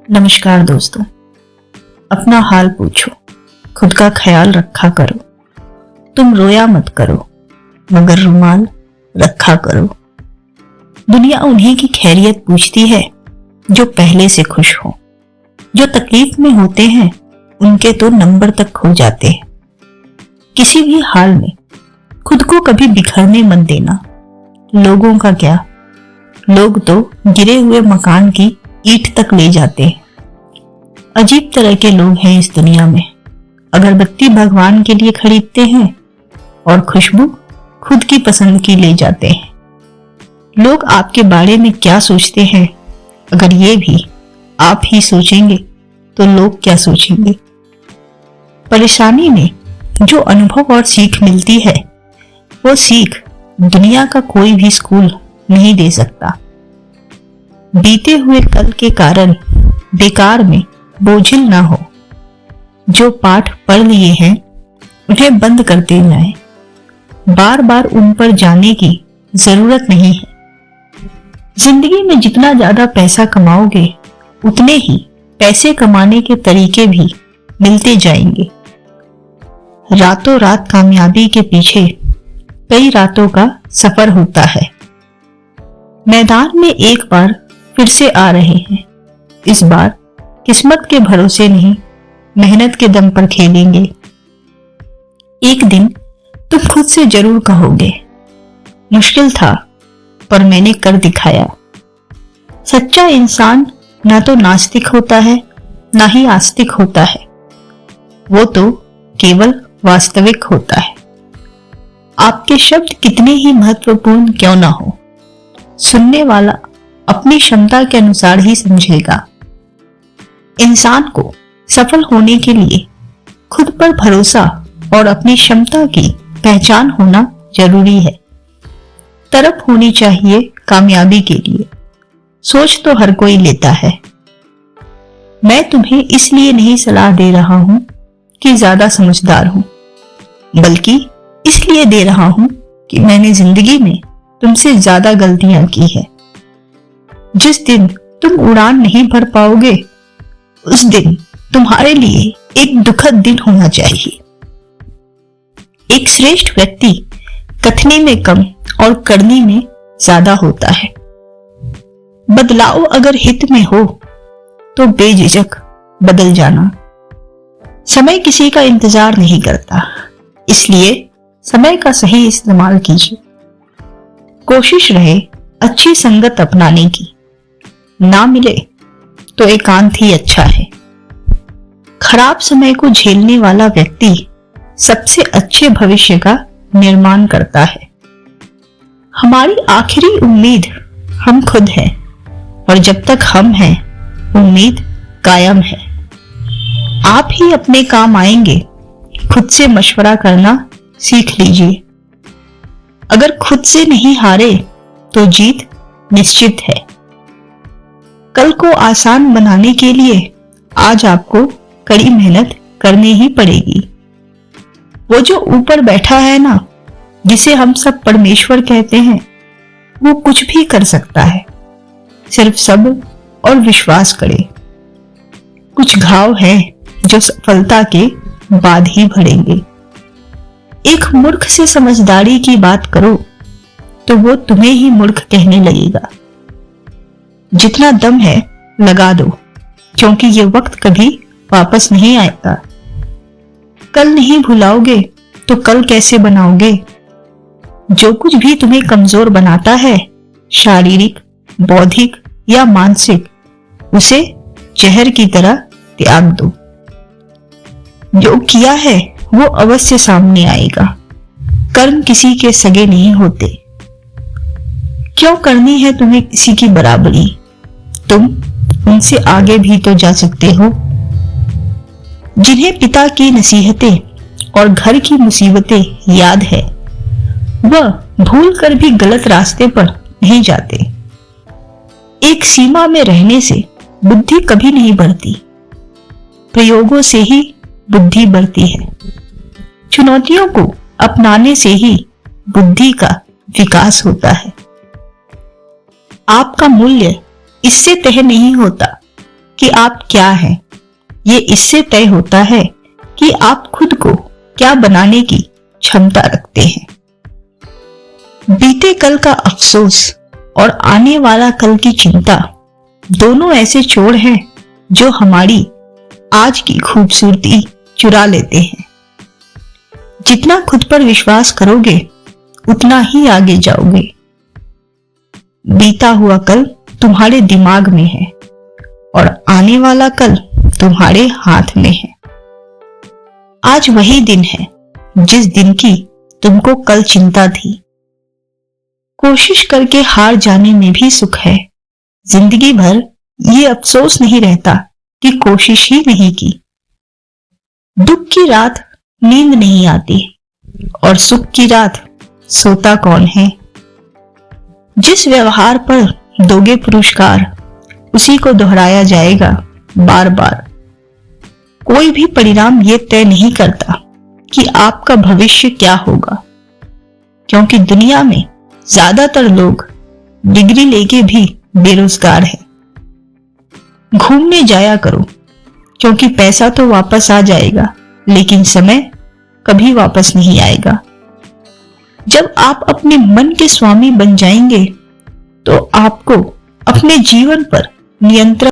नमस्कार दोस्तों, अपना हाल पूछो, खुद का ख्याल रखा करो। तुम रोया मत करो, मगर रुमाल रखा करो। दुनिया उन्हीं की खैरियत पूछती है जो पहले से खुश हो। जो तकलीफ में होते हैं उनके तो नंबर तक खो जाते हैं। किसी भी हाल में खुद को कभी बिखरने मत देना। लोगों का क्या, लोग तो गिरे हुए मकान की ईंट तक ले जाते हैं। अजीब तरह के लोग हैं इस दुनिया में। अगरबत्ती भगवान के लिए खरीदते हैं और खुशबू खुद की पसंद की ले जाते हैं। लोग आपके बारे में क्या सोचते हैं, अगर ये भी आप ही सोचेंगे तो लोग क्या सोचेंगे। परेशानी में जो अनुभव और सीख मिलती है, वो सीख दुनिया का कोई भी स्कूल नहीं दे सकता। बीते हुए कल के कारण बेकार में बोझिल ना हो। जो पाठ पढ़ लिए हैं उन्हें बंद करते जाएं। बार बार उन पर जाने की जरूरत नहीं है। जिंदगी में जितना ज्यादा पैसा कमाओगे उतने ही पैसे कमाने के तरीके भी मिलते जाएंगे। रातों रात कामयाबी के पीछे कई रातों का सफर होता है। मैदान में एक बार फिर से आ रहे हैं। इस बार किस्मत के भरोसे नहीं, मेहनत के दम पर खेलेंगे। एक दिन तुम खुद से जरूर कहोगे, मुश्किल था पर मैंने कर दिखाया। सच्चा इंसान ना तो नास्तिक होता है ना ही आस्तिक होता है, वो तो केवल वास्तविक होता है। आपके शब्द कितने ही महत्वपूर्ण क्यों ना हो, सुनने वाला अपनी क्षमता के अनुसार ही समझेगा। इंसान को सफल होने के लिए खुद पर भरोसा और अपनी क्षमता की पहचान होना जरूरी है। तरफ होनी चाहिए कामयाबी के लिए। सोच तो हर कोई लेता है। मैं तुम्हें इसलिए नहीं सलाह दे रहा हूं कि ज्यादा समझदार हूं, बल्कि इसलिए दे रहा हूं कि मैंने जिंदगी में तुमसे ज्यादा गलतियां की है। जिस दिन तुम उड़ान नहीं भर पाओगे, उस दिन तुम्हारे लिए एक दुखद दिन होना चाहिए। एक श्रेष्ठ व्यक्ति कथनी में कम और करनी में ज्यादा होता है। बदलाव अगर हित में हो तो बेझिझक बदल जाना। समय किसी का इंतजार नहीं करता, इसलिए समय का सही इस्तेमाल कीजिए। कोशिश रहे अच्छी संगत अपनाने की। ना मिले तो एकांत ही अच्छा है। खराब समय को झेलने वाला व्यक्ति सबसे अच्छे भविष्य का निर्माण करता है। हमारी आखिरी उम्मीद हम खुद हैं, और जब तक हम हैं उम्मीद कायम है। आप ही अपने काम आएंगे। खुद से मशवरा करना सीख लीजिए। अगर खुद से नहीं हारे तो जीत निश्चित है। कल को आसान बनाने के लिए आज आपको कड़ी मेहनत करनी ही पड़ेगी। वो जो ऊपर बैठा है ना, जिसे हम सब परमेश्वर कहते हैं, वो कुछ भी कर सकता है। सिर्फ सब्र और विश्वास करें। कुछ घाव हैं जो सफलता के बाद ही भरेंगे। एक मूर्ख से समझदारी की बात करो तो वो तुम्हें ही मूर्ख कहने लगेगा। जितना दम है लगा दो, क्योंकि ये वक्त कभी वापस नहीं आएगा। कल नहीं भुलाओगे तो कल कैसे बनाओगे। जो कुछ भी तुम्हें कमजोर बनाता है, शारीरिक, बौद्धिक या मानसिक, उसे जहर की तरह त्याग दो। जो किया है वो अवश्य सामने आएगा। कर्म किसी के सगे नहीं होते। क्यों करनी है तुम्हें किसी की बराबरी। तुम उनसे आगे भी तो जा सकते हो। जिन्हें पिता की नसीहतें और घर की मुसीबतें याद है, वह भूल कर भी गलत रास्ते पर नहीं जाते। एक सीमा में रहने से बुद्धि कभी नहीं बढ़ती, प्रयोगों से ही बुद्धि बढ़ती है। चुनौतियों को अपनाने से ही बुद्धि का विकास होता है। आपका मूल्य इससे तय नहीं होता कि आप क्या हैं, ये इससे तय होता है कि आप खुद को क्या बनाने की क्षमता रखते हैं। बीते कल का अफसोस और आने वाला कल की चिंता दोनों ऐसे चोर हैं जो हमारी आज की खूबसूरती चुरा लेते हैं। जितना खुद पर विश्वास करोगे उतना ही आगे जाओगे। बीता हुआ कल तुम्हारे दिमाग में है और आने वाला कल तुम्हारे हाथ में है। आज वही दिन है जिस दिन की तुमको कल चिंता थी। कोशिश करके हार जाने में भी सुख है। जिंदगी भर ये अफसोस नहीं रहता कि कोशिश ही नहीं की। दुख की रात नींद नहीं आती और सुख की रात सोता कौन है। जिस व्यवहार पर दोगे पुरस्कार उसी को दोहराया जाएगा बार बार। कोई भी परिणाम ये तय नहीं करता कि आपका भविष्य क्या होगा, क्योंकि दुनिया में ज्यादातर लोग डिग्री लेके भी बेरोजगार हैं। घूमने जाया करो, क्योंकि पैसा तो वापस आ जाएगा लेकिन समय कभी वापस नहीं आएगा। जब आप अपने मन के स्वामी बन जाएंगे तो आपको अपने जीवन पर नियंत्रण